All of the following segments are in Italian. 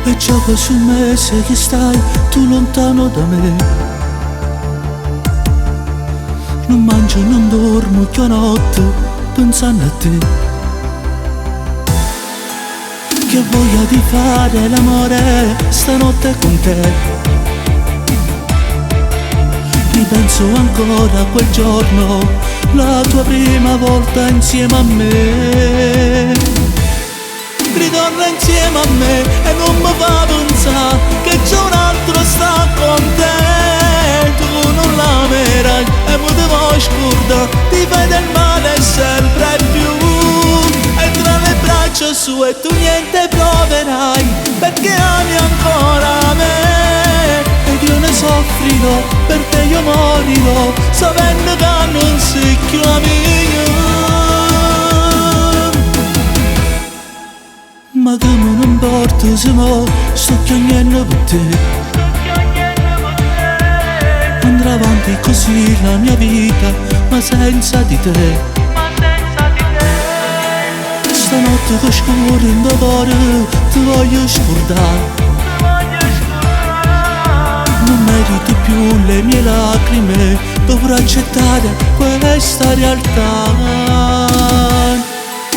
E già quasi un mese che stai tu lontano da me. Non mangio, non dormo, che notte pensando a te. Che voglia di fare l'amore stanotte con te. Ripenso ancora a quel giorno, la tua prima volta insieme a me. Ritorna insieme a me e non mi fa pensare che c'è un altro sta con te. Tu non l'amerai e mi devo scordare, ti fai del male sempre più. E tra le braccia sue tu niente proverai, perché ami ancora me. Ed io ne soffrirò, per te io morirò, sapendo che non sei più la mia. Ma che me ne importa se mo sto piangendo per te. Andrà avanti così la mia vita, ma senza di te. Stanotte che scuro in cuore ti voglio scordare. Non meriti più le mie lacrime, dovrò accettare questa realtà.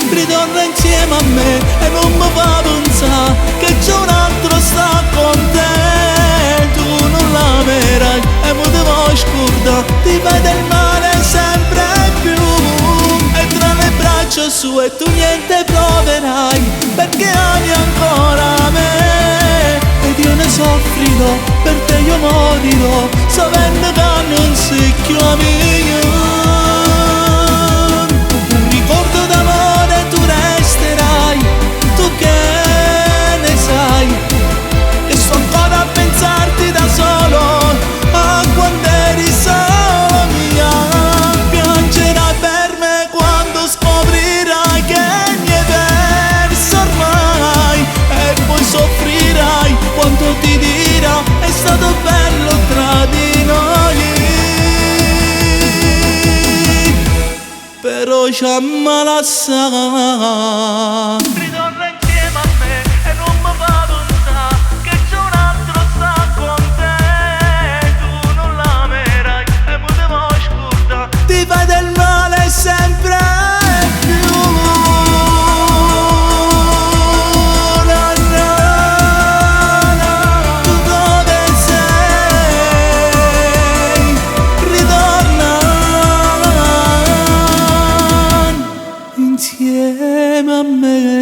Ritorna insieme a me e non mi fa pensare che c'è un altro sta con te. Tu non l'amerai e mi devo scordare, ti fai del male sempre più. E tra le braccia sue tu niente proverai, perché ami ancora me. Ed io ne soffrirò, per te io morirò, sapendo che non sei più la mia. Un ricordo d'amore tu resterai, tu che ne sai, che sto ancora a pensarti da solo, a quando eri solo mia. Piangerai per me quando scoprirai che mi hai perso ormai, e poi soffrirai quando ti dirò è stato bello tra di noi. Però ci ammala assai. Ritorna insieme a me e non mi fa pensare che c'è un altro sta con te. Tu non l'amerai e mi devo scordare, ti fai del male sempre più. Tu dove sei? Ritorna insieme a me.